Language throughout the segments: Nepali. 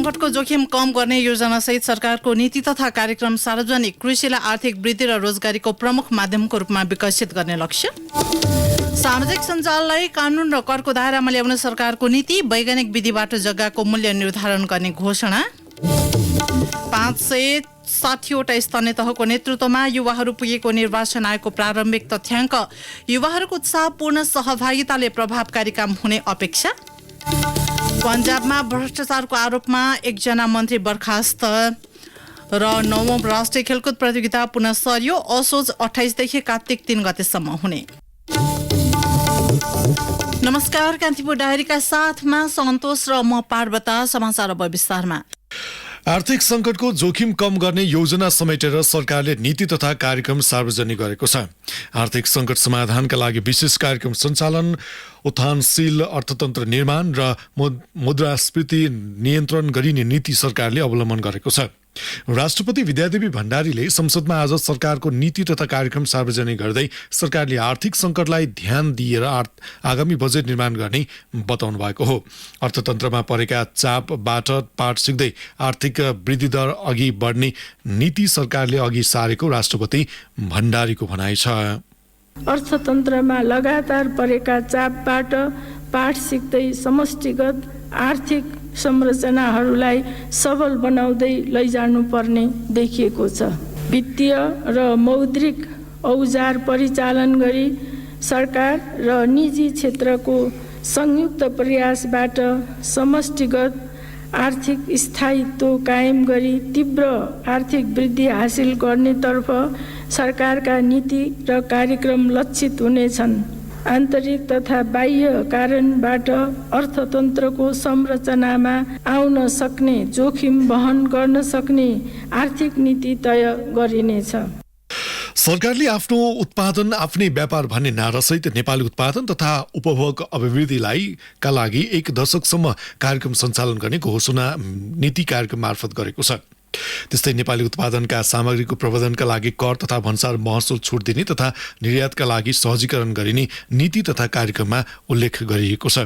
सङ्कटको जोखिम कम गर्ने योजनासहित सरकारको नीति तथा कार्यक्रम सार्वजनिक कृषिलाई आर्थिक वृद्धि र रोजगारीको प्रमुख माध्यमको रूपमा विकसित गर्ने लक्ष्य। सामाजिक सञ्जाललाई कानुन र करको दायरामा ल्याउने सरकारको नीति, वैज्ञानिक विधिबाट जग्गाको मूल्य निर्धारण गर्ने घोषणा। 560वटा स्थानीय तहको नेतृत्वमा युवाहरू पुगेको निर्वाचन आयोगको प्रारम्भिक तथ्याङ्क, युवाहरूको उत्साहपूर्ण सहभागिताले प्रभावकारी काम हुने अपेक्षा। पन्जाबमा भ्रष्टाचारको आरोपमा एकजना मन्त्री बर्खास्त र 9औं राष्ट्रिय खेलकुद प्रतियोगिता पुनः सरियो, असोज 28 देखि कार्तिक 3 गतेसम्म हुने। नमस्कार, कान्तिपुर डायरीका साथमा सन्तोष र म पार्वता। समाचार अब विस्तारमा। आर्थिक संकटको जोखिम कम गर्ने योजना समेटेर सरकारले नीति तथा कार्यक्रम सार्वजनिक गरेको छ। आर्थिक संकट समाधानका लागि विशेष कार्यक्रम सञ्चालन, उत्थानशील अर्थतन्त्र निर्माण र मुद्रास्फीति नियन्त्रण गरिने नीति सरकारले अवलम्बन गरेको छ। राष्ट्रपति विद्यादेवी भण्डारीले संसदमा आज सरकारको नीति तथा कार्यक्रम सार्वजनिक गर्दै सरकारले आर्थिक संकटलाई ध्यान दिएर आगामी बजेट निर्माण गर्ने बताउनु भएको हो। अर्थतन्त्रमा परेका चापबाट पाठ सिक्दै आर्थिक वृद्धि दर अघि बढ्ने नीति सरकारले अघि सारेको राष्ट्रपति भण्डारीको भनाइ छ। अर्थतन्त्रमा लगातार परेका चापबाट पाठ सिक्दै समष्टिगत आर्थिक संरचनाहरूलाई सबल बनाउँदै लैजानुपर्ने देखिएको छ। वित्तीय र मौद्रिक औजार परिचालन गरी सरकार र निजी क्षेत्रको संयुक्त प्रयासबाट समष्टिगत आर्थिक स्थायित्व कायम गरी तीव्र आर्थिक वृद्धि हासिल गर्नेतर्फ सरकारका नीति र कार्यक्रम लक्षित हुनेछन्। आन्तरिक तथा बाह्य कारणबाट अर्थतन्त्रको संरचनामा आउन सक्ने जोखिम वहन गर्न सक्ने आर्थिक नीति तय गरिनेछ। सरकारले आफ्नो उत्पादन आफ्नै व्यापार भन्ने नारासहित नेपाली उत्पादन तथा उपभोग अभिवृद्धिलाई का लागि 1 दशकसम्म कार्यक्रम सञ्चालन गर्ने घोषणा नीति कार्यक्रम मार्फत गरेको छ। त्यस्तै नेपाली उत्पादनका सामग्रीको प्रबन्धनका लागि कर तथा भन्सार महसुल छुट दिने तथा निर्यातका लागि सहजीकरण गरिने नीति तथा कार्यक्रममा उल्लेख गरिएको छ।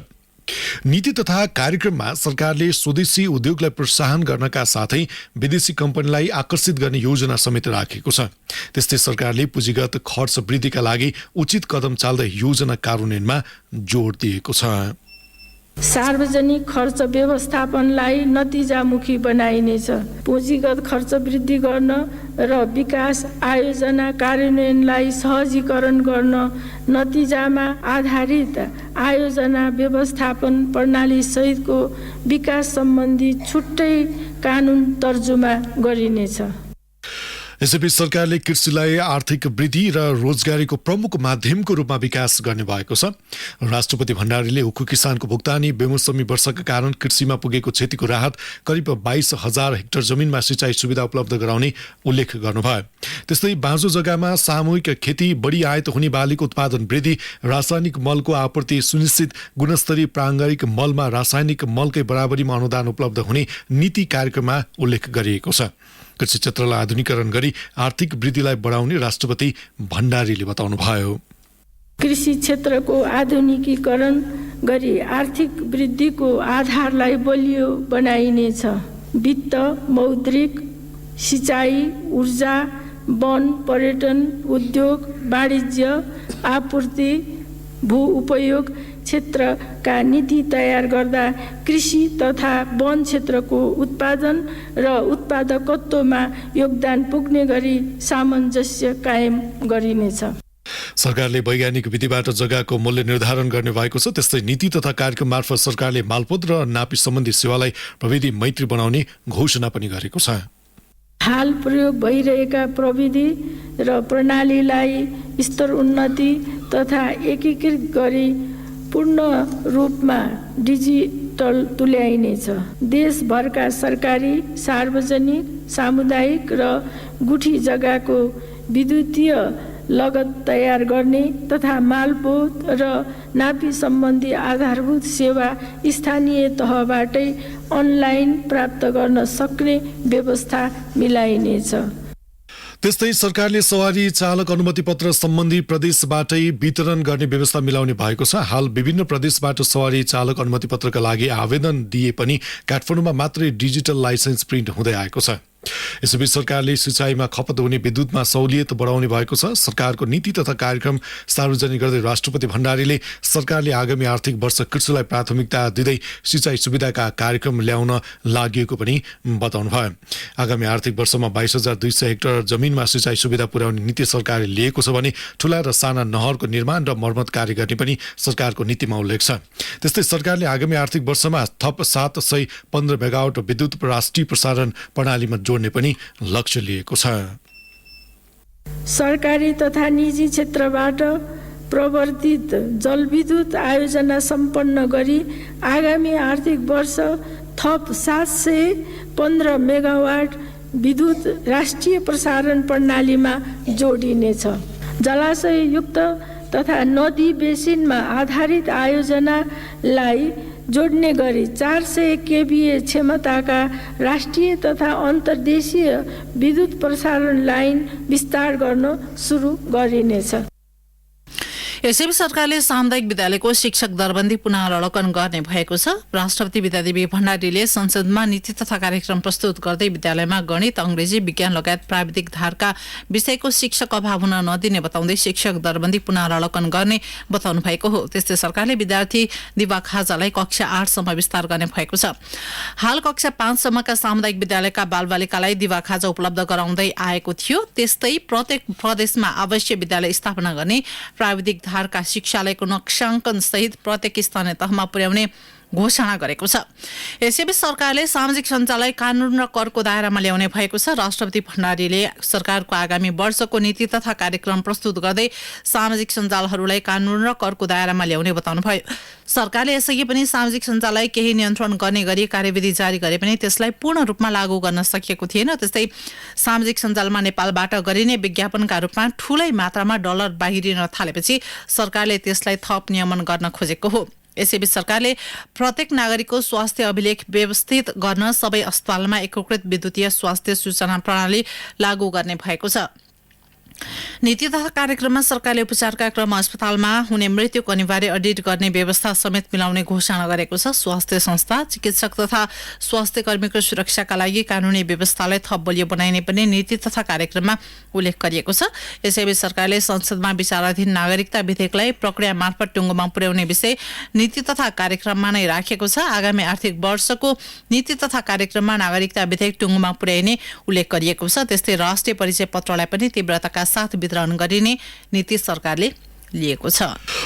नीति तथा कार्यक्रममा सरकारले स्वदेशी उद्योगलाई प्रोत्साहन गर्नका साथै विदेशी कम्पनीलाई आकर्षित गर्ने योजना समेत राखेको छ। त्यस्तै सरकारले पुँजीगत खर्च वृद्धिका लागि उचित कदम चाल्दै योजना कार्यान्वयनमा जोड दिएको छ। सार्वजनिक खर्च व्यवस्थापनलाई नतिजामुखी बनाइनेछ। पुँजीगत खर्च वृद्धि गर्न र विकास आयोजना कार्यान्वयनलाई सहजीकरण गर्न नतिजामा आधारित आयोजना व्यवस्थापन प्रणाली सहितको विकास सम्बन्धी छुट्टै कानुन तर्जुमा गरिनेछ। यसैबीच सरकारले कृषिलाई आर्थिक वृद्धि र रोजगारीको प्रमुख माध्यमको रूपमा विकास गर्ने भएको छ। राष्ट्रपति भण्डारीले उखु किसानको भुक्तानी, बेमौसमी वर्षाका कारण कृषिमा पुगेको क्षतिको राहत, करिब 22,000 हेक्टर जमिनमा सिँचाइ सुविधा उपलब्ध गराउने उल्लेख गर्नुभयो। त्यस्तै बाँझो जग्गामा सामूहिक खेती, बढी आयत हुने बालीको उत्पादन वृद्धि, रासायनिक मलको आपूर्ति सुनिश्चित, गुणस्तरीय प्राङ्गारिक मलमा रासायनिक मलकै बराबरीमा अनुदान उपलब्ध हुने नीति कार्यक्रममा उल्लेख गरिएको छ। कृषि क्षेत्रलाई आधुनिकीकरण गरी आर्थिक वृद्धिलाई बढाउने राष्ट्रपति भण्डारीले बताउनुभयो। कृषि क्षेत्रको आधुनिकीकरण गरी आर्थिक वृद्धिको आधारलाई बलियो बनाइनेछ। वित्त, मौद्रिक, सिँचाइ, ऊर्जा, वन, पर्यटन, उद्योग, वाणिज्य, आपूर्ति, भू उपयोग क्षेत्रका नीति तयार गर्दा कृषि तथा वन क्षेत्रको उत्पादन र उत्पादकत्वमा योगदान पुग्ने गरी सामञ्जस्य कायम गरिनेछ। सरकारले वैज्ञानिक विधिबाट जग्गाको मूल्य निर्धारण गर्ने भएको छ। त्यस्तै नीति तथा कार्यक्रम मार्फत सरकारले मालपोत र नापी सम्बन्धी सेवालाई प्रविधि मैत्री बनाउने घोषणा पनि गरेको छ। हाल प्रयोग भइरहेका प्रविधि र प्रणालीलाई स्तर उन्नति तथा एकीकृत गरी पूर्ण रूपमा डिजिटल तुल्याइनेछ। देशभरका सरकारी, सार्वजनिक, सामुदायिक र गुठी जग्गाको विद्युतीय लगत तयार गर्ने तथा मालपोत र नापी सम्बन्धी आधारभूत सेवा स्थानीय तहबाटै अनलाइन प्राप्त गर्न सक्ने व्यवस्था मिलाइनेछ। त्यस्तै सरकारले सवारी चालक अनुमति पत्र सम्बन्धी प्रदेशबाटै वितरण गर्ने व्यवस्था मिलाउने भएको छ। हाल विभिन्न प्रदेशबाट सवारी चालक अनुमति पत्रका लागि आवेदन दिए पनि काठमाडौँमा मात्रै डिजिटल लाइसेन्स प्रिन्ट हुँदै आएको छ। यसैबीच सरकारले सिँचाइमा खपत हुने विद्युतमा सहुलियत बढाउने भएको छ। सरकारको नीति तथा कार्यक्रम सार्वजनिक गर्दै राष्ट्रपति भण्डारीले सरकारले आगामी आर्थिक वर्ष कृषिलाई प्राथमिकता दिँदै सिँचाइ सुविधाका कार्यक्रम ल्याउन लागि पनि बताउनुभयो। आगामी आर्थिक वर्षमा 22,200 हेक्टर जमिनमा सिँचाइ सुविधा पुर्याउने नीति सरकारले लिएको छ भने ठूला र साना नहरको निर्माण र मर्मत कार्य गर्ने पनि सरकारको नीतिमा उल्लेख छ। त्यस्तै सरकारले आगामी आर्थिक वर्षमा थप 715 मेगावाट विद्युत राष्ट्रिय प्रसारण प्रणालीमा जोड्ने पनि लक्ष्य लिएको छ। सरकारी तथा निजी क्षेत्रबाट प्रवर्धित जलविद्युत आयोजना सम्पन्न गरी आगामी आर्थिक वर्ष थप 715 मेगावाट विद्युत राष्ट्रिय प्रसारण प्रणालीमा जोडिनेछ। जलाशययुक्त तथा नदी बेसिनमा आधारित आयोजनालाई जोड्ने गरी 400 केभीए क्षमताका राष्ट्रिय तथा अन्तर्देशीय विद्युत प्रसारण लाइन विस्तार गर्न सुरु गरिनेछ। यसैबीच सरकारले सामुदायिक विद्यालयको शिक्षक दरबन्दी पुनरावलोकन गर्ने भएको छ। राष्ट्रपति विद्यादेवी भण्डारीले संसदमा नीति तथा कार्यक्रम प्रस्तुत गर्दै विद्यालयमा गणित, अंग्रेजी, विज्ञान लगायत प्राविधिक धारका विषयको शिक्षक अभाव हुन नदिने बताउँदै शिक्षक दरबन्दी पुनरावलोकन गर्ने बताउनु भएको हो। त्यस्तै सरकारले विद्यार्थी दिवा खाजालाई कक्षा 8 सम्म विस्तार गर्ने भएको छ। हाल कक्षा 5 सम्मका सामुदायिक विद्यालयका बालबालिकालाई दिवा खाजा उपलब्ध गराउँदै आएको थियो। त्यस्तै प्रत्येक प्रदेशमा आवासीय विद्यालय स्थापना गर्ने, प्राविधिक धारका शिक्षालयको नक्साङ्कन सहित प्रत्येक स्थानीय तहमा पुर्याउने घोषणा गरेको छ। यसैबीच सरकारले सामाजिक सञ्जाललाई कानून र करको दायरामा ल्याउने भएको छ। राष्ट्रपति भण्डारीले सरकारको आगामी वर्षको नीति तथा कार्यक्रम प्रस्तुत गर्दै सामाजिक सञ्जालहरूलाई कानून र करको दायरामा ल्याउने बताउनुभयो। सरकारले यसअघि पनि सामाजिक सञ्जाललाई केही नियन्त्रण गर्ने गरी कार्यविधि जारी गरे पनि त्यसलाई पूर्ण रूपमा लागू गर्न सकिएको थिएन। त्यस्तै सामाजिक सञ्जालमा नेपालबाट गरिने विज्ञापनका रूपमा ठूलै मात्रामा डलर बाहिरिन थालेपछि सरकारले त्यसलाई थप नियमन गर्न खोजेको हो। यसैबीच सरकारले प्रत्येक नागरिकको स्वास्थ्य अभिलेख व्यवस्थित गर्न सबै अस्पतालमा एकीकृत विद्युतीय स्वास्थ्य सूचना प्रणाली लागू गर्ने भएको छ। नीति तथा कार्यक्रममा सरकारले उपचारका क्रममा अस्पतालमा हुने मृत्युको अनिवार्य अडिट गर्ने व्यवस्था समेत मिलाउने घोषणा गरेको छ। स्वास्थ्य संस्था, चिकित्सक तथा स्वास्थ्य कर्मीको सुरक्षाका लागि कानूनी व्यवस्थालाई थप बलियो बनाइने पनि नीति तथा कार्यक्रममा उल्लेख गरिएको छ। यसैबीच सरकारले संसदमा विचाराधीन नागरिकता विधेयकलाई प्रक्रिया मार्फत टुङ्गोमा पुर्याउने विषय नीति तथा कार्यक्रममा नै राखेको छ। आगामी आर्थिक वर्षको नीति तथा कार्यक्रममा नागरिकता विधेयक टुङ्गोमा पुर्याइने उल्लेख गरिएको छ। त्यस्तै राष्ट्रिय परिचय पत्रलाई पनि तीव्रताका साथ वितरण गरिने नीति सरकारले लिएको छ।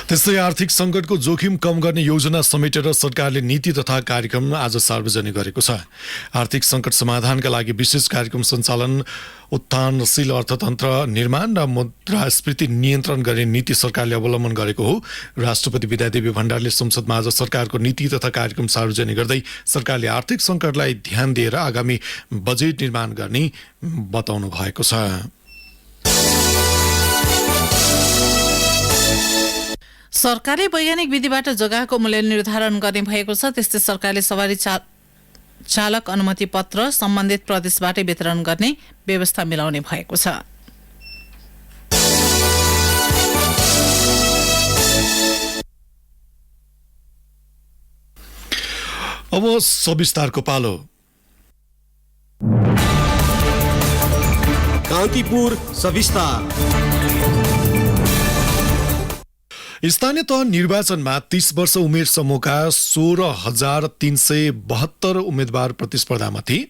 त्यस्तै आर्थिक संकटको जोखिम कम गर्ने योजना समेटेर सरकारले नीति तथा कार्यक्रम आज सार्वजनिक गरेको छ। आर्थिक संकट समाधानका लागि विशेष कार्यक्रम सञ्चालन, उत्थानशील अर्थतन्त्र निर्माण र मुद्रास्फीति नियन्त्रण गर्ने नीति सरकारले अवलम्बन गरेको हो। राष्ट्रपति विद्यादेवी भण्डारीले संसदमा आज सरकारको नीति तथा कार्यक्रम सार्वजनिक गर्दै सरकारले आर्थिक संकटलाई ध्यान दिएर आगामी बजेट निर्माण गर्ने बताउनु भएको छ। सरकारले वैज्ञानिक विधिबाट जग्गाको मूल्य निर्धारण गर्ने भएको छ। त्यस्तै सरकारले सवारी चालक अनुमति पत्र सम्बन्धित प्रदेशबाटै वितरण गर्ने व्यवस्था मिलाउने भएको छ। अब सविस्तारको पालो। कान्तिपुर सविस्तार। स्थानीय तह निर्वाचनमा 30 वर्ष उमेर समूहका 16,372 उम्मेद्वार प्रतिस्पर्धामा थिए।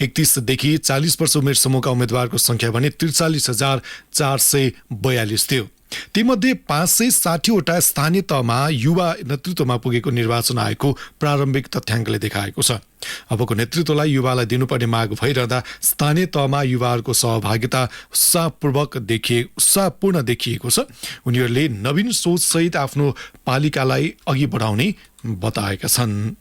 31 देखि 40 वर्ष उमेर समूहका उम्मेद्वारको संख्या भने 43,442 थियो। तीमध्ये 560वटा स्थानीय तहमा युवा नेतृत्वमा पुगेको निर्वाचन आयोगको प्रारम्भिक तथ्याङ्कले देखाएको छ। अबको नेतृत्वलाई युवालाई दिनुपर्ने माग भइरहँदा स्थानीय तहमा युवाहरूको सहभागिता उत्साहपूर्ण देखिएको छ। उनीहरूले नवीन सोचसहित आफ्नो पालिकालाई अघि बढाउने बताएका छन्।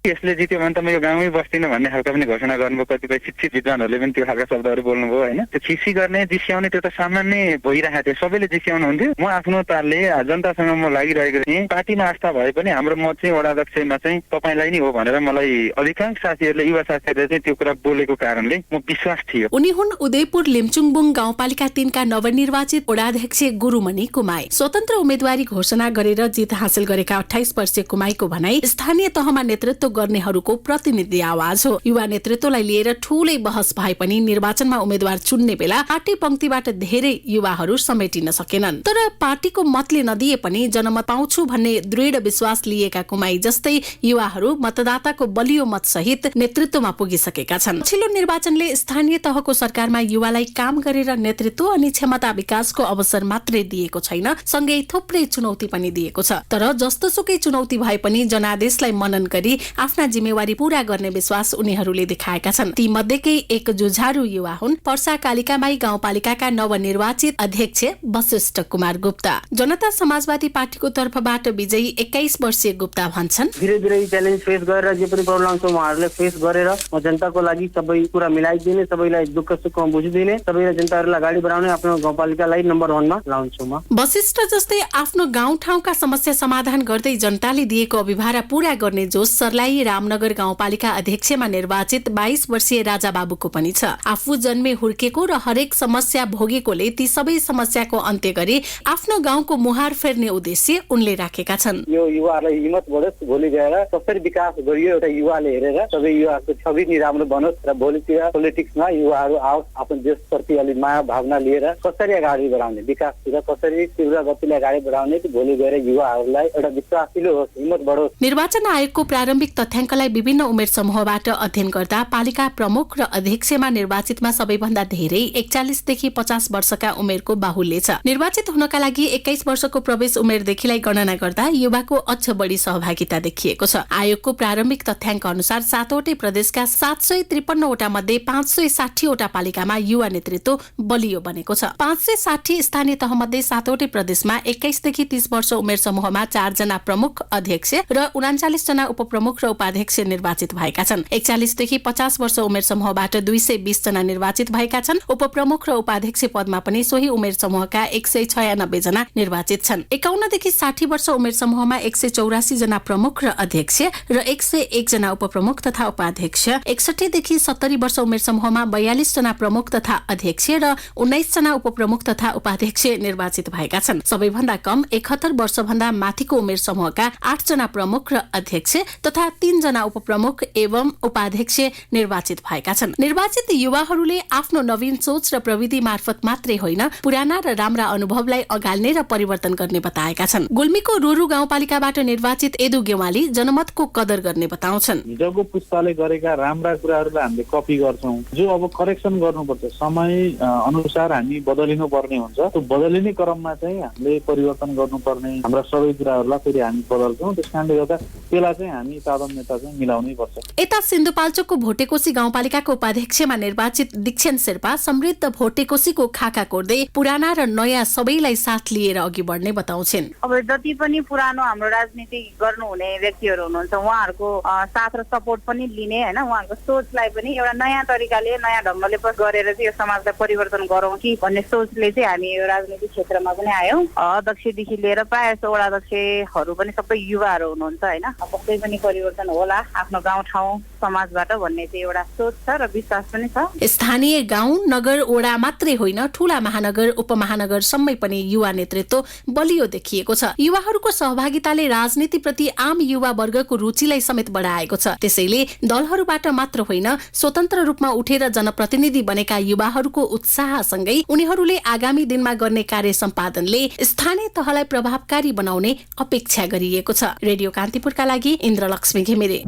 यसले जित्यो भने त म यो गाउँमै बस्दिनँ भन्ने खालको पनि घोषणा गर्नुभयो। कतिपय शिक्षित विद्वानहरूले पनि त्यो खालका शब्दहरू बोल्नुभयो होइन। त्यो खिसी गर्ने जिस्याउने त्यो त सामान्य भइरहेको थियो, सबैले जिस्याउनु हुन्थ्यो। म आफ्नो तालले जनतासँग म लागिरहेको थिएँ। पार्टीमा आस्था भए पनि हाम्रो मत चाहिँ वडा अध्यक्षमा चाहिँ तपाईँलाई नै हो भनेर मलाई अधिकांश साथीहरूले, युवा साथीहरूले चाहिँ त्यो कुरा बोलेको कारणले म विश्वास थियो। उनी हुन् उदयपुर लिम्चुङबुङ गाउँपालिका 3 का नवनिर्वाचित वडाध्यक्ष गुरुमणि कुमाई। स्वतन्त्र उम्मेदवारी घोषणा गरेर जित हासिल गरेका 28 वर्षीय कुमाईको भनाई स्थानीय तहमा नेतृत्व गर्नेहरूको प्रतिनिधि आवाज हो। युवा नेतृत्वलाई लिएर ठूलै बहस भए पनि निर्वाचनमा उम्मेद्वार चुन्ने बेला पार्टी पंक्तिबाट धेरै युवाहरू समेटिन सकेनन्। तर पार्टीको मतले नदिए पनि जनमत पाउँछु भन्ने दृढ विश्वास लिएका कुमाई जस्तै युवाहरू मतदाताको बलियो मत सहित नेतृत्वमा पुगिसकेका छन्। पछिल्लो निर्वाचनले स्थानीय तहको सरकारमा युवालाई काम गरेर नेतृत्व अनि क्षमता विकासको अवसर मात्रै दिएको छैन, सँगै थुप्रै चुनौती पनि दिएको छ। तर जस्तोसुकै चुनौती भए पनि जनादेशलाई मनन गरी आफ्ना जिम्मेवारी पूरा गर्ने विश्वास उनीहरूले देखाएका छन्। ती मध्येकै एक जुझारु युवा हुन् पर्सा कालिकामाई गाउँपालिकाका नवनिर्वाचित अध्यक्ष वशिष्ठ कुमार गुप्ता। जनता समाजवादी पार्टीको तर्फबाट विजयी 21 वर्षीय गुप्ता भन्छन्, धीरे धीरे च्यालेन्ज फेस गरेर जे पनि प्रब्लम छ उहाँहरूले फेस गरेर म जनताको लागि सबै कुरा मिलाइदिने, सबैलाई दुःख सुखमा बुझिदिने, सबैलाई जनताहरूलाई अगाडि बढाउने, आफ्नो गाउँपालिकालाई नम्बर 1 मा ल्याउँछु म। वशिष्ठ जस्तै आफ्नो गाउँठाउँका समस्या समाधान गर्दै जनताले दिएको अभिभारा पूरा गर्ने जोश सर्लाही रामनगर गाउँपालिका अध्यक्षमा निर्वाचित 22 वर्षीय राजा बाबुको पनि छ। आफू जन्मे हुर्केको र हरेक समस्या भोगेकोले ती सबै समस्याको अन्त्य गरी आफ्नो गाउँको मुहार फेर्ने उद्देश्य उनले राखेका छन्। यो युवाहरूलाई हिम्मत बढोस्, भोलि गएर कसरी विकास गरियो एउटा युवाले हेरेर सबै युवाको छवि नि राम्रो बनोस् र भोलितिर पोलिटिक्समा युवाहरू आओस्, आफ्नो देशप्रति अलिक माया भावना लिएर कसरी अगाडि बढाउने, विकासतिर कसरी तीव्र गतिले अगाडि बढाउने, भोलि गएर युवाहरूलाई एउटा विश्वासिलो होस्, हिम्मत बढोस्। निर्वाचन आयोगको प्रारम्भिक तथ्याङ्कलाई विभिन्न उमेर समूहबाट अध्ययन गर्दा पालिका प्रमुख र अध्यक्षमा निर्वाचितमा सबैभन्दा धेरै 41 देखि 50 वर्षका उमेरको बाहुल्य छ। निर्वाचित हुनका लागि 21 वर्षको प्रवेश उमेरदेखिलाई गणना गर्दा युवाको अझ बढी सहभागिता देखिएको छ। आयोगको प्रारम्भिक तथ्याङ्क अनुसार 7वटै प्रदेशका 753 वटा मध्ये 560 वटा पालिकामा युवा नेतृत्व बलियो बनेको छ। 560 स्थानीय तह मध्ये 7वटै प्रदेशमा 21 देखि 30 वर्ष उमेर समूहमा 4 जना प्रमुख अध्यक्ष र 39 जना उपप्रमुख र उपाध्यक्ष निर्वाचित भएका छन्। 41 देखि 50 वर्ष उमेर समूहबाट 220 जना निर्वाचित भएका छन्। उपप्रमुख र उपाध्यक्ष पदमा पनि सोही उमेर समूहका 196 जना निर्वाचित छन्। 51 देखि 60 वर्ष उमेर समूहमा 184 जना प्रमुख र अध्यक्ष र 101 जना उपप्रमुख तथा उपाध्यक्ष। 61 देखि 70 वर्ष उमेर समूहमा 42 जना प्रमुख तथा अध्यक्ष र 19 जना उपप्रमुख तथा उपाध्यक्ष निर्वाचित भएका छन्। सबैभन्दा कम 71 वर्ष भन्दा माथिको उमेर समूहका 8 जना प्रमुख र अध्यक्ष तथा 3 जना उपप्रमुख एवं उपाध्यक्ष निर्वाचित भएका छन्। निर्वाचित युवाहरूले आफ्नो नवीन सोच र प्रविधि मार्फत मात्रै होइन, पुराना र राम्रा अनुभवलाई अगाल्ने र परिवर्तन गर्ने बताएका छन्। गुल्मीको रुरु गाउँपालिकाबाट निर्वाचित एदु गेवाली जनमतको कदर गर्ने बताउँछन्। हिजोको पुस्ताले गरेका राम्रा कुराहरूलाई हामीले कपी गर्छौं, जो अब करेक्सन गर्नुपर्छ, समय अनुसार हामी बदलिनु पर्ने हुन्छ। त्यो बदलिने क्रममा चाहिँ हामीले परिवर्तन गर्नुपर्ने हाम्रा सबै कुराहरूलाई फेरि हामी बदल्छौं। त्यसकारणले गर्दा त्यसलाई चाहिँ हामी तादम्यता चाहिँ मिलाउनै पर्छ। यता सिन्धुपाल्चोकको भोटेकोशी गाउँपालिकाको उपाध्यक्षमा निर्वाचित दीक्षेन शेर्पा समृद्ध भोटेकोशीको खाका कोर्दै पुराना र नयाँ सबैलाई साथ लिएर अघि बढ्ने बताउँछन्। अब जति पनि पुरानो हाम्रो राजनीति गर्नुहुने व्यक्तिहरू हुनुहुन्छ उहाँहरूको साथ र सपोर्ट पनि लिने होइन, उहाँहरूको सोचलाई पनि एउटा नयाँ तरिकाले नयाँ ढङ्गले गरेर चाहिँ यो समाजलाई परिवर्तन गरौँ कि भन्ने सोचले चाहिँ हामी यो राजनीतिक क्षेत्रमा पनि आयौँ। अध्यक्षदेखि लिएर प्रायः जस्तो वडा अध्यक्षहरू पनि सबै युवाहरू हुनुहुन्छ होइन, पक्कै पनि परिवर्तन होला आफ्नो गाउँठाउँ समाजबाट भन्ने चाहिँ एउटा सोच छ र विश्वास पनि छ। स्थानीय गाउँ नगर वडा मात्रै होइन, ठूला महानगर उपमहानगरसम्मै पनि युवा नेतृत्व बलियो देखिएको छ। युवाहरूको सहभागिताले राजनीतिप्रति आम युवा वर्गको रुचिलाई समेत बढाएको छ। त्यसैले दलहरूबाट मात्र होइन, स्वतन्त्र रूपमा उठेर जनप्रतिनिधि बनेका युवाहरूको उत्साहसँगै उनीहरूले आगामी दिनमा गर्ने कार्य सम्पादनले स्थानीय तहलाई प्रभावकारी बनाउने अपेक्षा गरिएको छ। रेडियो कान्तिपुरका लागि इन्द्रलक्ष्मी घिमिरे।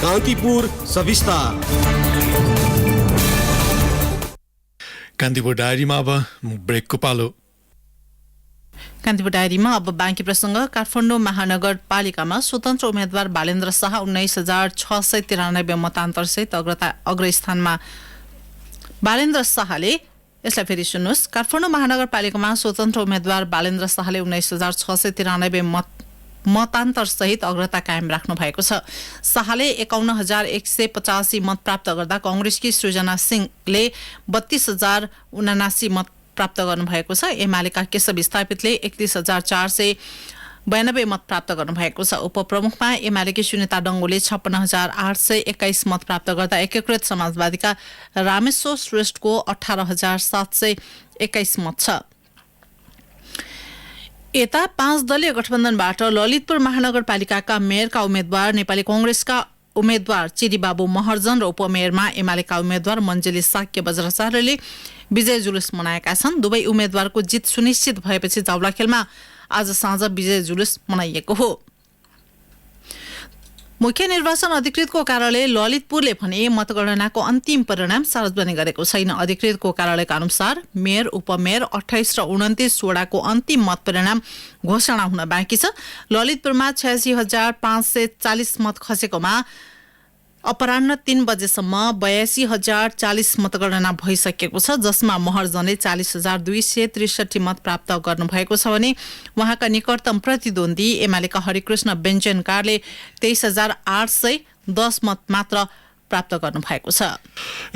कान्तिपुर सविस्तार। कान्तिपुर डायरीमा अब ब्रेकको पालो। कान्तिपुर डायरीमा अब बाँकी प्रसङ्ग। काठमाडौँ महानगरपालिकामा स्वतन्त्र उम्मेद्वार बालेन्द्र शाह 19,693 मतान्तरसहित अग्रस्थानमा। बालेन्द्र शाहले, यसलाई फेरि सुन्नुहोस्, काठमाडौँ महानगरपालिकामा स्वतन्त्र उम्मेद्वार बालेन्द्र शाहले 19,693 मतान्तर सहित अग्रता कायम राख्नु भएको छ। शाहले 51,185 मत प्राप्त गर्दा कांग्रेसकी सृजना सिंहले 32,079 मत प्राप्त गर्नुभएको छ। एमालेका केशव स्थापितले 31,492 मत प्राप्त गर्नुभएको छ। उपप्रमुखमा एमालेकी सुनिता डङ्गोले 56,821 मत प्राप्त गर्दा एकीकृत समाजवादीका रामेश्वर श्रेष्ठको 18,721 मत छ। यता 5 दलीय गठबन्धनबाट ललितपुर महानगरपालिकाका मेयरका उम्मेद्वार नेपाली कांग्रेसका उम्मेद्वार चिरीबाबु महर्जन र उपमेयरमा एमालेका उम्मेद्वार मञ्जली साक्य बज्राचार्यले विजय जुलुस मनाएका छन्। दुवै उम्मेद्वारको जित सुनिश्चित भएपछि जावलाखेलमा आज साँझ विजय जुलुस मनाइएको हो। मुख्य निर्वाचन अधिकृतको कार्यालय ललितपुरले भने मतगणनाको अन्तिम परिणाम सार्वजनिक गरेको छैन। अधिकृतको कार्यालयका अनुसार मेयर उपमेयर 28 र 29 वडाको अन्तिम मत परिणाम घोषणा हुन बाँकी छ। ललितपुरमा 86,540 मत खसेकोमा अपराह्न 3 बजेसम्म 82,040 मतगणना भइसकेको छ, जसमा महर्जनले 40,263 मत प्राप्त गर्नुभएको छ भने उहाँका निकटतम प्रतिद्वन्दी एमालेका हरिकृष्ण बेन्चनकारले 23,810 मत मात्र प्राप्त गर्नुभएको छ।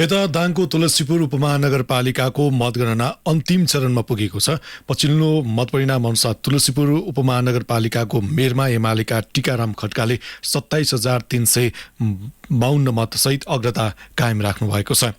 यता दाङको तुलसीपुर उपमहानगरपालिकाको मतगणना अन्तिम चरणमा पुगेको छ। पछिल्लो मतपरिणाम अनुसार तुलसीपुर उपमहानगरपालिकाको मेयरमा एमालेका टीकाराम खड्काले 27,352 मतसहित अग्रता कायम राख्नु भएको छ।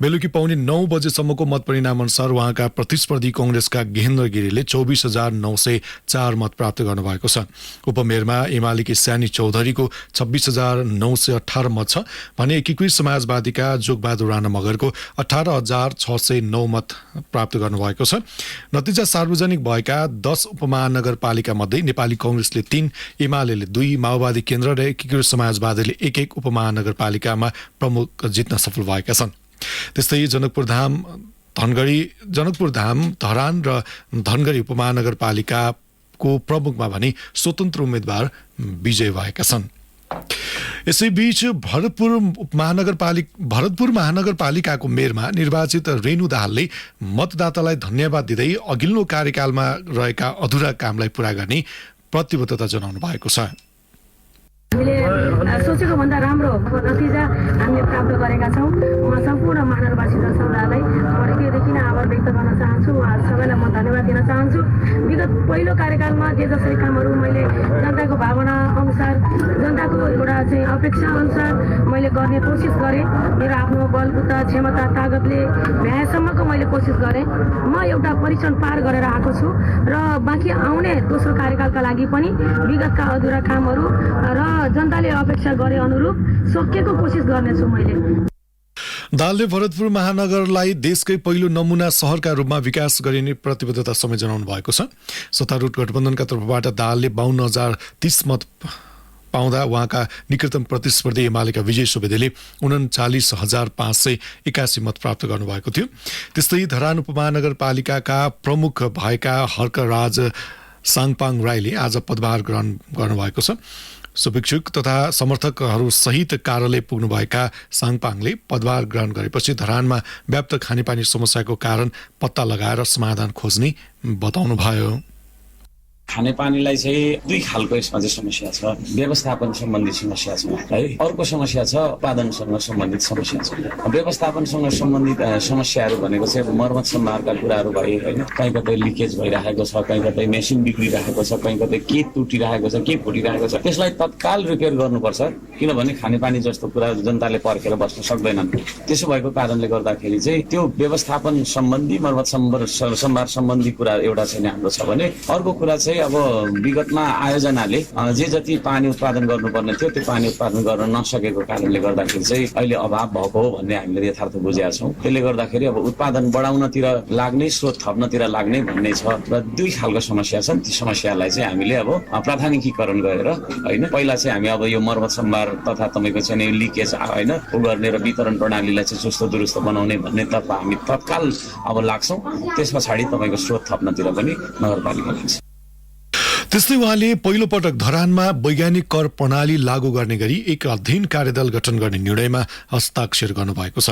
बेलुकी पौने 9 बजेसम्मको मतपरिणाम अनुसार उहाँका प्रतिस्पर्धी कांग्रेसका गेहेन्द्र गिरीले 24,904 मत प्राप्त गर्नुभएको छ। उपमेयरमा एमालेकी स्यानी चौधरीको 26,918 मत छ भने एकीकृत समाजवादीका जोगबहादुर राणा मगरको 18,609 मत प्राप्त गर्नुभएको छ। नतिजा सार्वजनिक भएका 10 उपमहानगरपालिका मध्ये नेपाली कांग्रेसले 3, एमालेले 2, माओवादी केन्द्र र एकीकृत समाजवादीले 1 उपमहानगरपालिकामा प्रमुख जित्न सफल भएका छन्। त्यस्तै जनकपुर धाम, धरान र धनगढी उपमहानगरपालिकाको प्रमुखमा भने स्वतन्त्र उम्मेद्वार विजय भएका छन्। यसैबीच भरतपुर महानगरपालिकाको मेयरमा निर्वाचित रेणु दाहालले मतदातालाई धन्यवाद दिँदै अघिल्लो कार्यकालमा रहेका अधुरा कामलाई पूरा गर्ने प्रतिबद्धता जनाउनु भएको छ। हामीले सोचेको भन्दा राम्रो नतिजा हामीले प्राप्त गरेका छौँ। म सम्पूर्ण महानगरवासी जनसमुदायलाई हृदयदेखि नै आभार व्यक्त गर्न चाहन्छु। उहाँहरू सबैलाई म धन्यवाद दिन चाहन्छु। विगत पहिलो कार्यकालमा जे जसरी कामहरू मैले जनताको भावना अनुसार, जनताको एउटा चाहिँ अपेक्षा अनुसार मैले गर्ने कोसिस गरेँ। मेरो आफ्नो बलबुता क्षमता तागतले भ्याएसम्मको मैले कोसिस गरेँ। म एउटा परीक्षण पार गरेर आएको छु र बाँकी आउने दोस्रो कार्यकालका लागि पनि विगतका अधुरा कामहरू र जनताले अपेक्षा गरे अनुरूप सकिएको कोसिस गर्नेछु मैले। दाहालले भरतपुर महानगरलाई देशकै पहिलो नमुना शहरका रूपमा विकास गरिने प्रतिबद्धता समेत जनाउनु भएको छ। सत्तारूढ गठबन्धनका तर्फबाट दाहालले 52,030 मत पाउँदा उहाँका निकटतम प्रतिस्पर्धी एमालेका विजय सुवेदीले 39,581 मत प्राप्त गर्नुभएको थियो। त्यस्तै धरान उपमहानगरपालिकाका प्रमुख भएका हर्कराज साङपाङ राईले आज पदभार ग्रहण गर्नुभएको छ। शुभेच्छुक तथा समर्थकहरू सहित कार्यालय पुग्नुभएका साङपाङले पदभार ग्रहण गरेपछि धरानमा व्याप्त खानेपानी समस्याको कारण पत्ता लगाएर समाधान खोज्ने बताउनुभयो। खानेपानीलाई चाहिँ 2 खालको यसमा चाहिँ समस्या छ। व्यवस्थापन सम्बन्धी समस्या छ है, अर्को समस्या छ उत्पादनसँग सम्बन्धित समस्या छ। व्यवस्थापनसँग सम्बन्धित समस्याहरू भनेको चाहिँ मर्मत सम्भारका कुराहरू भयो होइन, कहीँ कतै लिकेज भइरहेको छ, कहीँ कतै मेसिन बिग्रिरहेको छ, कहीँ कतै के टुटिरहेको छ, के फुटिरहेको छ, त्यसलाई तत्काल रिपेयर गर्नुपर्छ। किनभने खानेपानी जस्तो कुरा जनताले पर्खेर बस्न सक्दैनन्। त्यसो भएको कारणले गर्दाखेरि चाहिँ त्यो व्यवस्थापन सम्बन्धी मर्मत सम्भार सम्बन्धी कुरा एउटा चाहिँ हाम्रो छ भने अर्को कुरा चाहिँ अब विगतमा आयोजनाले जे जति पानी उत्पादन गर्नुपर्ने थियो त्यो पानी उत्पादन गर्न नसकेको कारणले गर्दाखेरि चाहिँ अहिले अभाव भएको हो भन्ने हामीले यथार्थ बुझेका छौँ। त्यसले गर्दाखेरि अब उत्पादन बढाउनतिर लाग्ने, स्रोत थप्नतिर लाग्ने भन्ने छ र 2 खालको समस्या छन्। ती समस्यालाई चाहिँ हामीले अब प्राथमिकीकरण गरेर होइन, पहिला चाहिँ हामी अब यो मर्मत सम्भार तथा तपाईँको चाहिँ लिकेज होइन उ गर्ने र वितरण प्रणालीलाई चाहिँ चुस्त दुरुस्त बनाउने भन्नेतर्फ हामी तत्काल अब लाग्छौँ। त्यस पछाडि तपाईँको स्रोत थप्नतिर पनि नगरपालिका लाग्छ। त्यस्तै उहाँले पहिलो पटक धरानमा वैज्ञानिक कर प्रणाली लागू गर्ने गरी एक अध्ययन कार्यदल गठन गर्ने निर्णयमा हस्ताक्षर गर्नुभएको छ।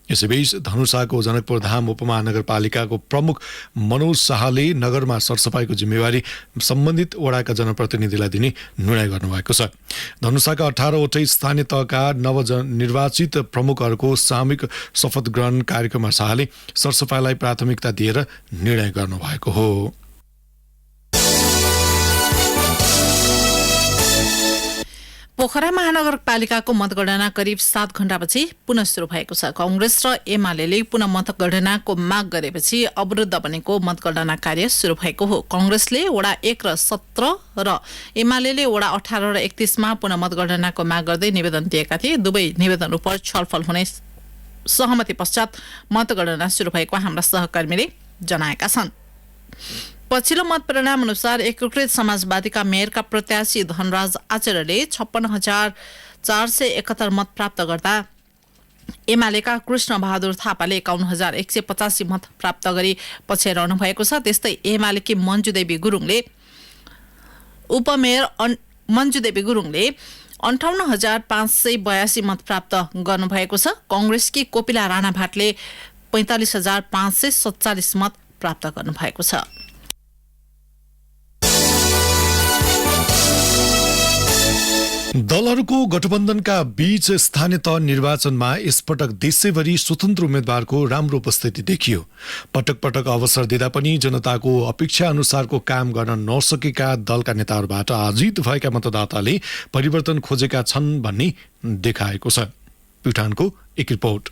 यसैबीच धनुषाको जनकपुर धाम उपमहानगरपालिकाको प्रमुख मनोज शाहले नगरमा सरसफाइको जिम्मेवारी सम्बन्धित वडाका जनप्रतिनिधिलाई दिने निर्णय गर्नुभएको छ। धनुषाका 18वटै स्थानीय तहका नवनिर्वाचित प्रमुखहरूको सामूहिक शपथ ग्रहण कार्यक्रममा शाहले सरसफाइलाई प्राथमिकता दिएर निर्णय गर्नुभएको हो। पोखरा महानगरपालिकाको मतगणना करिब 7 घण्टापछि पुनः सुरु भएको छ। कांग्रेस र एमाले पुनः मतगणनाको माग गरेपछि अवरुद्ध बनेको मतगणना कार्य सुरु भएको हो। कांग्रेसले वडा 1 र 17 र एमाले वडा 18 र 31 मा पुनः मतगणनाको माग गर्दै निवेदन दिएका थिए। दुवै निवेदन उप छलफल हुने सहमति पश्चात मतगणना सुरु भएको हाम्रा सहकर्मीले जनाएका छन्। पछिल्लो मत परिणाम अनुसार एकीकृत समाजवादीका मेयरका प्रत्याशी धनराज आचार्यले 56,471 मत प्राप्त गर्दा एमालेका कृष्ण बहादुर थापाले 51,185 मत प्राप्त गरी पछ्याइरहनु भएको छ। त्यस्तै एमालेकी मञ्जुदेवी गुरुङले उपमेयर मञ्जुदेवी गुरुङले 58,582 मत प्राप्त गर्नुभएको छ। कांग्रेसकी कोपिला राणा भाटले 45,547 मत प्राप्त गर्नुभएको छ। दलहरूको गठबन्धनका बीच स्थानीय तह निर्वाचनमा यसपटक देशैभरि स्वतन्त्र उम्मेद्वारको राम्रो उपस्थिति देखियो। पटक पटक अवसर दिँदा पनि जनताको अपेक्षा अनुसारको काम गर्न नसकेका दलका नेताहरूबाट आजित भएका मतदाताले परिवर्तन खोजेका छन् भन्ने देखाएको छ। प्युठानको एक रिपोर्ट।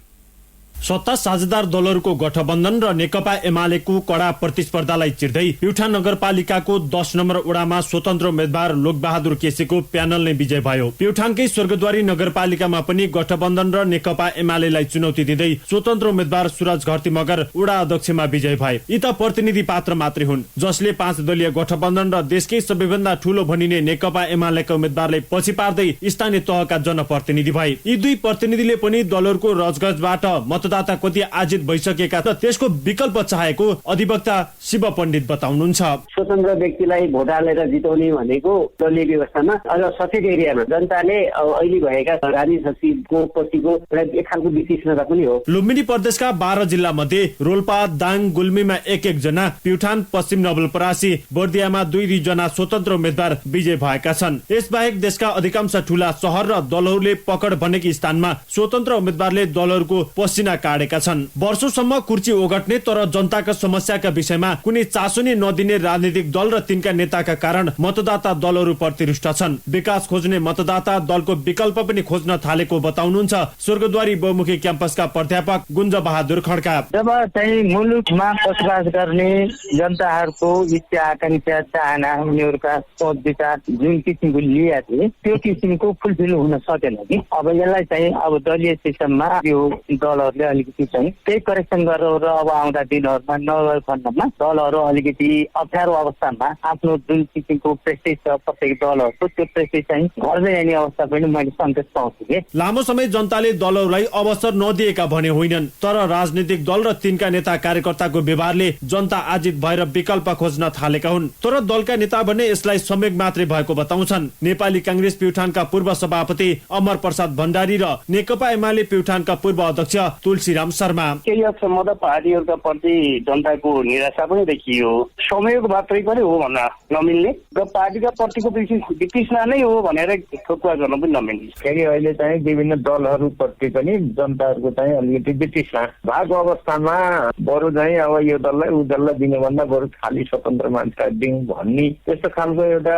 सत्ता साझेदार दलहरूको गठबन्धन र नेकपा एमालेको कडा प्रतिस्पर्धालाई चिर्दै प्युठान नगरपालिकाको 10 नम्बर वडामा स्वतन्त्र उम्मेद्वार लोकबहादुर केसीको प्यानल नै विजय भयो। प्युठानकै स्वर्गद्वारी नगरपालिकामा पनि गठबन्धन र नेकपा एमालेलाई चुनौती दिँदै स्वतन्त्र उम्मेद्वार सुरज घरती मगर वडा अध्यक्षमा विजय भए। यी त प्रतिनिधि पात्र मात्रै हुन्, जसले 5 दलीय गठबन्धन र देशकै सबैभन्दा ठूलो भनिने नेकपा एमालेका उम्मेद्वारलाई पछि पार्दै स्थानीय तहका जनप्रतिनिधि भए। यी दुई प्रतिनिधिले पनि दलहरूको रजगजबाट मतदाता कति आजित भइसकेका र त्यसको विकल्प चाहेको अधिवक्ता शिव पण्डित बताउनुहुन्छ। स्वतन्त्र व्यक्तिलाई भोट हालेर जिताउने भनेको दलीय व्यवस्थामा अझ सचेत एरियामा जनताले अहिले भएका राजनीतिको प्रतिको एउटा एक खालको विश्लेषणता पनि हो। लुम्बिनी प्रदेशका 12 जिल्ला मध्ये रोल्पा, दाङ, गुल्मीमा 1-1 जना, प्युठान, पश्चिम नवलपरासी, बर्दियामा 2-2 जना स्वतन्त्र उम्मेद्वार विजय भएका छन्। यसबाहेक देशका अधिकांश ठूला शहर र दलहरूले पकड बनेकी स्थानमा स्वतन्त्र उम्मेद्वारले दलहरूको पसिना काटेका छन्। वर्षौंसम्म कुर्ची ओगट्ने तर जनताका समस्याका विषयमा कुनै चासो नै नदिने राजनीतिक दल र तिनका नेताका कारण मतदाता दलहरू प्रतिरुष्ट छन्। विकास खोज्ने मतदाता दलको विकल्प पनि खोज्न थालेको बताउनुहुन्छ स्वर्गद्वारी बहुमुखी क्याम्पसका प्राध्यापक गुञ्ज बहादुर खड्का। जब चाहिँ मुलुकमा बसोबास गर्ने जनताहरूको इच्छा आकांक्षा चाहना उनीहरूका सोच विचार जुन किसिमको लिएका थिए त्यो किसिमको फुलफिल हुन सकेन कि अब यसलाई चाहिँ अब दलीय सिस्टममा यो दलहरूले अलिकति चाहिँ त्यही करेक्सन गरेर अब आउँदा दिनहरूमा नगर खण्डमा दलहरू अलिकति अप्ठ्यारो अवस्थामा आफ्नो जुन किसिमको प्रेस्टिज छ प्रत्येक दलहरूको त्यो प्रेस्टिज चाहिँ घट्दै जाने अवस्था पनि मैले सन्देश पाउँछु कि लामो समय जनताले दलहरूलाई अवसर नदिएका भने होइनन्, तर राजनीतिक दल र तिनका नेता कार्यकर्ताको व्यवहारले जनता आजित भएर विकल्प खोज्न थालेका हुन्। तर दलका नेता भने यसलाई संयोग मात्रै भएको बताउँछन्। नेपाली कांग्रेस प्युठानका पूर्व सभापति अमर प्रसाद भण्डारी र नेकपा एमाले प्युठानका पूर्व अध्यक्ष तुलसीराम शर्मा। केही हदसम्म त पार्टीहरूका प्रति जनताको निराशा पनि देखियो। संयोग मात्रै पनि हो भन्न नमिल्ने र पार्टीका प्रतिको वितृष्णा नै हो भनेर ठोकुवा गर्न पनि नमिल्ने। फेरि अहिले चाहिँ विभिन्न दलहरू प्रति पनि जनताहरूको चाहिँ अलिकति वितृष्णा भएको अवस्थामा बरु चाहिँ अब यो दललाई ऊ दललाई दिनुभन्दा बरु खाली स्वतन्त्र मान्छेलाई दिउँ भन्ने त्यस्तो खालको एउटा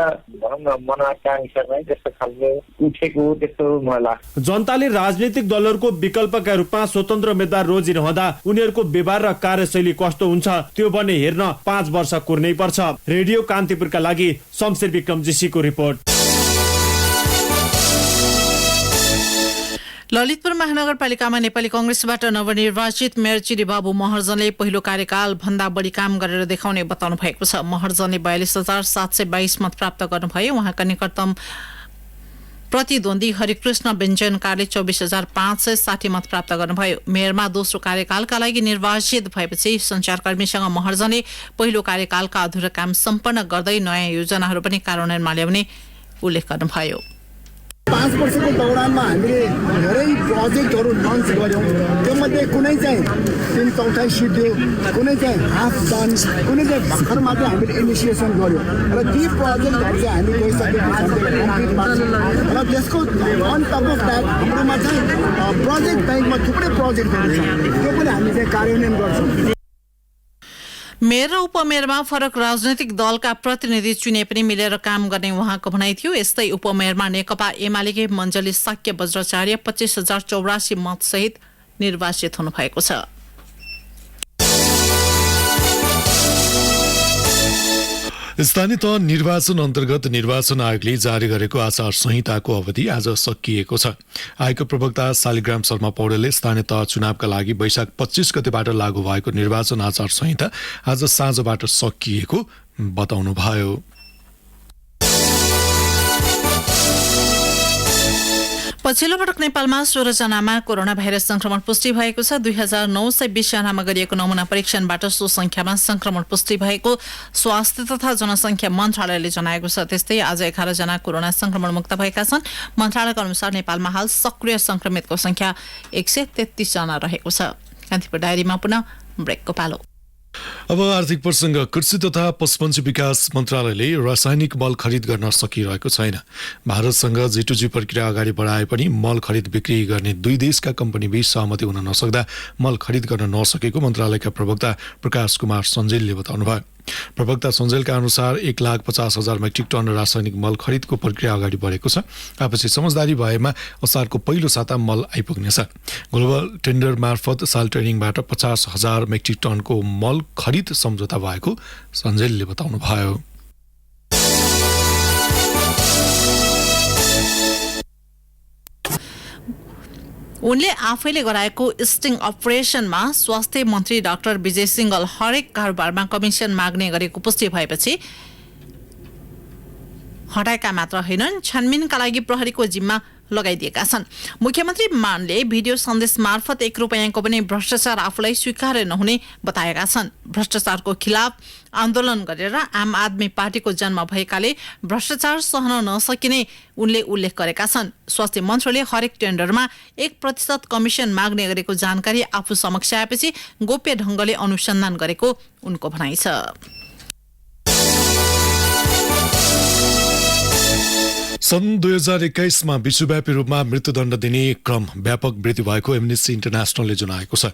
मनोकांक्षा चाहिँ त्यस्तो खालको उठेको त्यस्तो मलाई लाग्छ। जनताले राजनीतिक दलहरूको विकल्पका रूपमा स्वतन्त्र उम्मेद्वार रोजिरहँदा उनीहरूको व्यवहार र कार्यशैली कस्तो हुन्छ त्यो भने हेर्न 5 वर्ष कुर्नै पर्छ। रेडियो कान्तिपुरका लागि शमशेर विक्रमजीसीको रिपोर्ट। ललितपुर महानगरपालिकामा नेपाली कांग्रेसबाट नवनिर्वाचित मेयर चिरी बाबु महर्जनले पहिलो कार्यकाल भन्दा बढी काम गरेर देखाउने बताउनु भएको छ। महर्जनले 42,722 मत प्राप्त गर्नुभयो। उहाँका निकटतम प्रतिद्वन्दी हरिकृष्ण व्यञ्जनकारले 24,560 मत प्राप्त गर्नुभयो। मेयरमा दोस्रो कार्यकालका लागि निर्वाचित भएपछि सञ्चारकर्मीसँग महर्जनले पहिलो कार्यकालका अधुरा काम सम्पन्न गर्दै नयाँ योजनाहरू पनि कार्यान्वयनमा ल्याउने उल्लेख गर्नुभयो। 5 वर्षको दौरानमा हामीले धेरै प्रोजेक्टहरू लन्च गऱ्यौँ। त्योमध्ये कुनै चाहिँ 3/4 सिद्धियो, कुनै चाहिँ हाफ डन, कुनै चाहिँ भर्खर मात्रै हामीले इनिसिएसन गऱ्यौँ र ती प्रोजेक्टहरू चाहिँ हामी गइसकेका छौँ र त्यसको अन टप अफ द्याट हाम्रोमा चाहिँ प्रोजेक्ट ब्याङ्कमा थुप्रै प्रोजेक्टहरू छ, त्यो पनि हामी चाहिँ कार्यान्वयन गर्छौँ। मेयर र उपमेयरमा फरक राजनैतिक दलका प्रतिनिधि चुने पनि मिलेर काम गर्ने उहाँको भनाइ थियो। यस्तै उपमेयरमा नेकपा एमालेकी मञ्जली साक्य वज्राचार्य 25,084 मतसहित निर्वाचित हुनुभएको छ। स्थानीय तह निर्वाचन अन्तर्गत निर्वाचन आयोगले जारी गरेको आचार संहिताको अवधि आज सकिएको छ। आयोगका प्रवक्ता शालिग्राम शर्मा पौडेलले स्थानीय तह चुनावका लागि वैशाख 25 गतेबाट लागू भएको निर्वाचन आचार संहिता आज साँझबाट सकिएको बताउनुभयो। पछिल्लो पटक नेपालमा 16 जनामा कोरोना भाइरस संक्रमण पुष्टि भएको छ। 2920 जनामा गरिएको नमुना परीक्षणबाट सो संख्यामा संक्रमण पुष्टि भएको स्वास्थ्य तथा जनसंख्या मन्त्रालयले जनाएको छ। त्यस्तै आज 11 जना कोरोना संक्रमण मुक्त भएका छन्। मन्त्रालयका अनुसार नेपालमा हाल सक्रिय संक्रमितको संख्या 133 जना रहेको छ। कान्तिपुर डायरीमा पुनः ब्रेकको पालो। अब आर्थिक प्रसंग। कृषि तथा पशुपन्छी विकास मन्त्रालयले रासायनिक मल खरिद गर्न सकिरहेको छैन। भारतसँग G2G प्रक्रिया अगाडि बढाए पनि मल खरिद बिक्री गर्ने दुई देशका कम्पनीबीच सहमति हुन नसक्दा मल खरिद गर्न नसकेको मन्त्रालयका प्रवक्ता प्रकाश कुमार सञ्जेलले बताउनुभयो। प्रवक्ता सञ्जेलका अनुसार 1,50,000 मेट्रिक टन रासायनिक मल खरिदको प्रक्रिया अगाडि बढेको छ। आपसी समझदारी भएमा असारको पहिलो साता मल आइपुग्नेछ। ग्लोबल टेन्डर मार्फत साल ट्रेनिङबाट 50,000 मेट्रिक टनको मल खरिद सम्झौता भएको सञ्जेलले बताउनुभयो। उनले आफैले गराएको स्टिङ अपरेसनमा स्वास्थ्य मन्त्री डाक्टर विजय सिंघल हरेक कारोबारमा कमिसन माग्ने गरेको पुष्टि भएपछि हटाएका मात्र होइनन्, छानबिनका लागि प्रहरीको जिम्मा लगाइदिएका छन्। मुख्यमन्त्री मानले भिडियो सन्देश मार्फत 1 रुपैयाँको पनि भ्रष्टाचार आफूलाई स्वीकार्य नहुने बताएका छन्। भ्रष्टाचारको खिलाफ आन्दोलन गरेर आम आदमी पार्टीको जन्म भएकाले भ्रष्टाचार सहन नसकिने उनले उल्लेख गरेका छन्। स्वास्थ्य मन्त्रीले हरेक टेन्डरमा 1% कमिसन माग्ने गरेको जानकारी आफू समक्ष आएपछि गोप्य ढंगले अनुसन्धान गरेको उनको भनाइ छ। सन् 2021 मा विश्वव्यापी रूपमा मृत्युदण्ड दिने क्रम व्यापक वृद्धि भएको एमनेस्टी इन्टरनेसनलले जनाएको छ।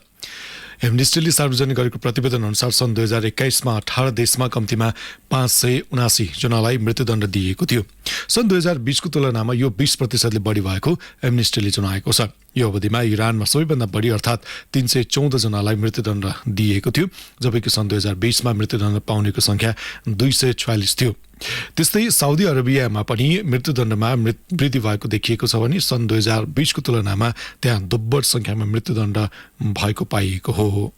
एमनेस्टीले सार्वजनिक गरेको प्रतिवेदन अनुसार सन् 2021 मा 18 देशमा कम्तीमा 579 जनालाई मृत्युदण्ड दिएको थियो। सन् 2020 को तुलनामा यो 20% बढी भएको एमनेस्टीले जनाएको छ। यो अवधिमा इरानमा सबैभन्दा बढी अर्थात् 314 जनालाई मृत्युदण्ड दिएको थियो, जबकि सन् 2020 मा मृत्युदण्ड पाउनेको संख्या 246 थियो। त्यस्तै साउदी अरेबियामा पनि मृत्युदण्डमा वृद्धि भएको देखिएको छ भने सन् 2020 को तुलनामा त्यहाँ दोब्बर संख्यामा मृत्युदण्ड भएको पाइएको हो।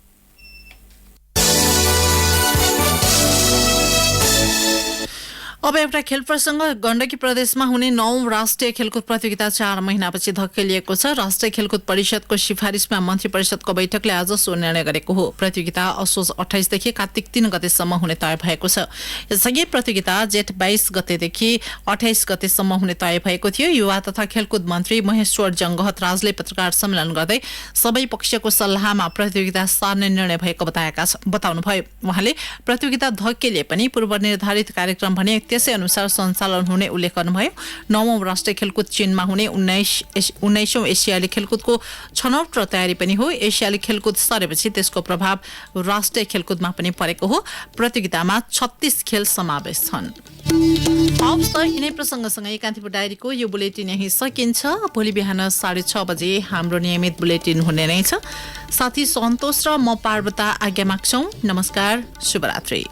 अब एउटा खेल प्रसंग। गण्डकी प्रदेशमा हुने 9औं राष्ट्रिय खेलकुद प्रतियोगिता 4 महिनापछि धकेलिएको छ। राष्ट्रिय खेलकुद परिषदको सिफारिसमा मन्त्री परिषदको बैठकले आज सो निर्णय गरेको हो। प्रतियोगिता असोज 28 देखि कार्तिक 3 गतेसम्म हुने तय भएको छ। यसअघि प्रतियोगिता जेठ 22 गतेदेखि 28 गतेसम्म हुने तय भएको थियो। युवा तथा खेलकुद मन्त्री महेश्वर जङ्गहत राजले पत्रकार सम्मेलन गर्दै सबै पक्षको सल्लाहमा प्रतियोगिता सार्ने निर्णय भएको बताउनुभयो। उहाँले प्रतियोगिता धकेलिए पनि पूर्व निर्धारित कार्यक्रम भने त्यसै अनुसार सञ्चालन हुने उल्लेख गर्नुभयो। 9औं राष्ट्रिय खेलकुद चीनमा हुने 19औं एसियाली खेलकुदको छनौट र तयारी पनि हो। एसियाली खेलकुद सरेपछि त्यसको प्रभाव राष्ट्रिय खेलकुदमा पनि परेको हो। प्रतियोगितामा 36 खेल समावेश छन्। हवस् त यिनै प्रसङ्गसँगै कान्तिपुर डायरीको यो बुलेटिन यही सकिन्छ। भोलि बिहान 6:30 बजे हाम्रो नियमित बुलेटिन हुने नै छ। साथी सन्तोष र म पार्वता आज्ञा माग्छौं। नमस्कार, शुभरात्रि।